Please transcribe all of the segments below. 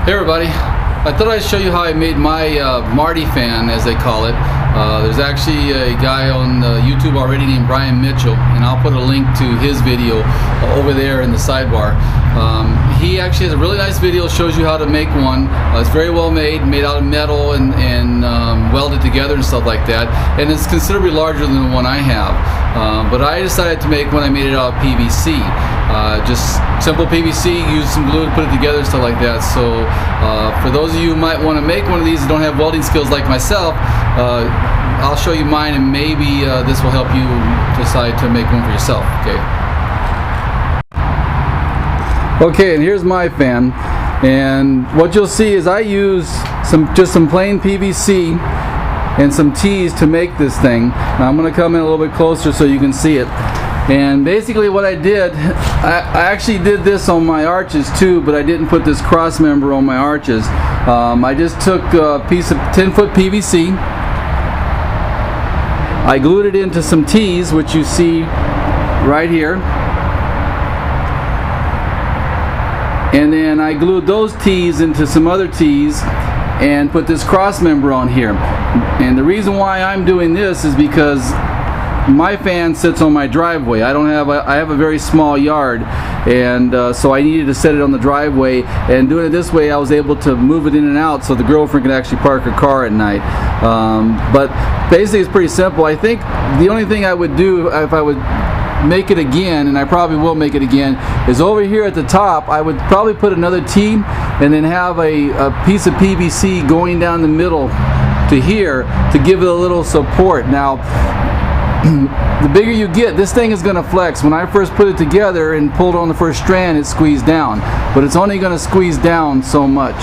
Hey everybody, I thought I'd show you how I made my Marty Fan, as they call it. There's actually a guy on YouTube already named Brian Mitchell, and I'll put a link to his video over there in the sidebar. He actually has a really nice video, shows you how to make one. It's very well made out of metal and welded together and stuff like that, and it's considerably larger than the one I have. But I decided to make one. I made it out of PVC. Just simple PVC, use some glue to put it together and stuff like that. So for those of you who might want to make one of these and don't have welding skills like myself, I'll show you mine, and maybe this will help you decide to make one for yourself. Okay, and here's my fan, and what you'll see is I use just some plain PVC and some T's to make this thing. Now I'm going to come in a little bit closer so you can see it. And basically what I did, I actually did this on my arches too, but I didn't put this cross member on my arches. I just took a piece of 10-foot PVC, I glued it into some T's, which you see right here, and then I glued those T's into some other T's and put this cross member on here. And the reason why I'm doing this is because my fan sits on my driveway. I have a very small yard, and so I needed to set it on the driveway, and doing it this way I was able to move it in and out so the girlfriend could actually park her car at night. But basically it's pretty simple. I think the only thing I would do if I would make it again, and I probably will make it again, is over here at the top I would probably put another T and then have a piece of PVC going down the middle to here to give it a little support. Now the bigger you get, this thing is going to flex. When I first put it together and pulled on the first strand, it squeezed down, but it's only going to squeeze down so much.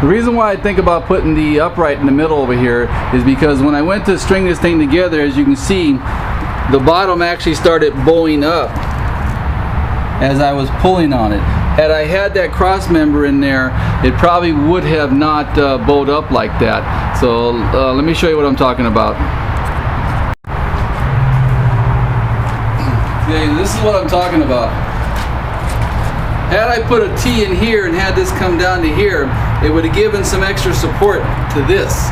The reason why I think about putting the upright in the middle over here is because when I went to string this thing together, as you can see, the bottom actually started bowing up as I was pulling on it. Had I had that cross member in there, it probably would have not bowed up like that. So let me show you what I'm talking about. Okay, this is what I'm talking about. Had I put a T in here and had this come down to here, it would have given some extra support to this.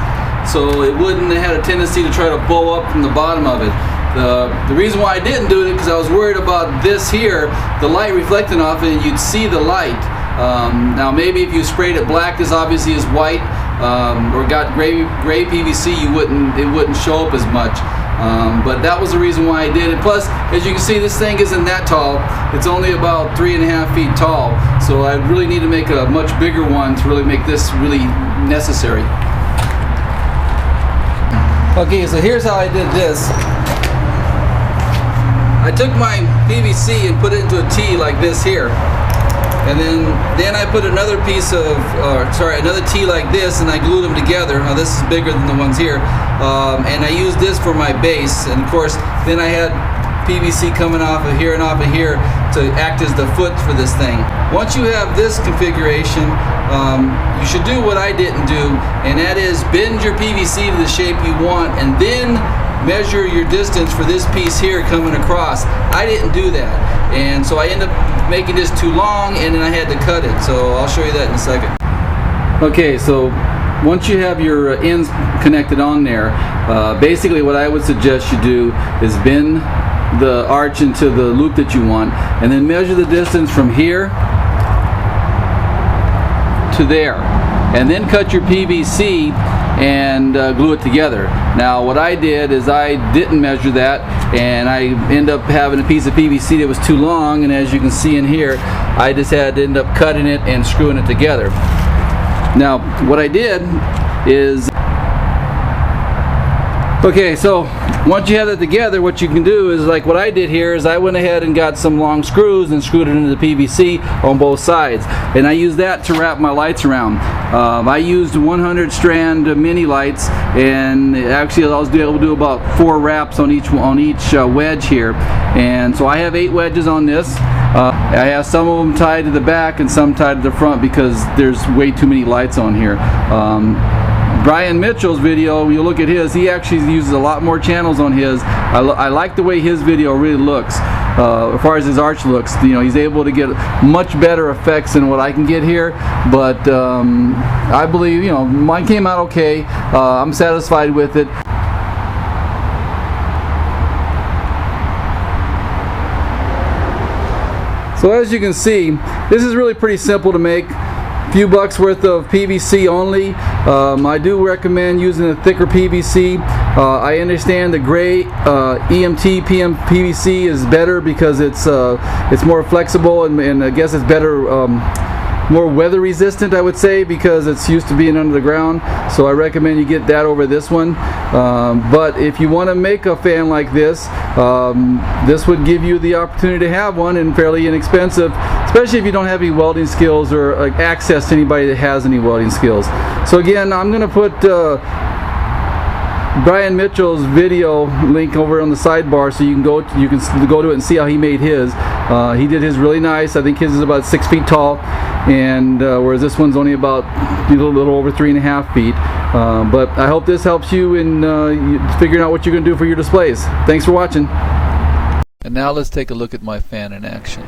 So it wouldn't have had a tendency to try to bow up from the bottom of it. The reason why I didn't do it is because I was worried about this here, the light reflecting off it, and you'd see the light. Now maybe if you sprayed it black, this obviously is white, or got gray PVC, it wouldn't show up as much. But that was the reason why I did it. Plus, as you can see, this thing isn't that tall. It's only about 3.5 feet tall. So I really need to make a much bigger one to really make this really necessary. Okay, so here's how I did this. I took my PVC and put it into a T like this here, and then I put another piece of, another T like this, and I glued them together. Now this is bigger than the ones here, and I used this for my base, and of course then I had PVC coming off of here and off of here to act as the foot for this thing. Once you have this configuration, you should do what I didn't do, and that is bend your PVC to the shape you want, and then measure your distance for this piece here coming across. I didn't do that, and so I ended up making this too long, and then I had to cut it. So I'll show you that in a second. Okay, so once you have your ends connected on there, basically what I would suggest you do is bend the arch into the loop that you want, and then measure the distance from here to there, and then cut your PVC and glue it together. Now what I did is I didn't measure that, and I end up having a piece of PVC that was too long, and as you can see in here, I just had to end up cutting it and screwing it together. Now what I did is, okay, so once you have that together, what you can do is, like what I did here, is I went ahead and got some long screws and screwed it into the PVC on both sides, and I used that to wrap my lights around. I used 100 strand mini lights, and actually I was able to do about 4 wraps on each wedge here, and so I have 8 wedges on this. I have some of them tied to the back and some tied to the front because there's way too many lights on here. Brian Mitchell's video, you look at his, he actually uses a lot more channels on his. I like the way his video really looks. As far as his arch looks, you know, he's able to get much better effects than what I can get here. But I believe, you know, mine came out okay. I'm satisfied with it. So as you can see, this is really pretty simple to make. Few bucks worth of PVC only. I do recommend using a thicker PVC. I understand the gray EMT PM PVC is better because it's more flexible and I guess it's better, more weather resistant, I would say, because it's used to being under the ground. So I recommend you get that over this one. But if you want to make a fan like this, this would give you the opportunity to have one, and fairly inexpensive, especially if you don't have any welding skills or access to anybody that has any welding skills. So again, I'm going to put Brian Mitchell's video link over on the sidebar, so you can go to it and see how he made his. He did his really nice. I think his is about 6 feet tall, and whereas this one's only about a little over 3.5 feet. But I hope this helps you in figuring out what you're going to do for your displays. Thanks for watching. And now let's take a look at my fan in action.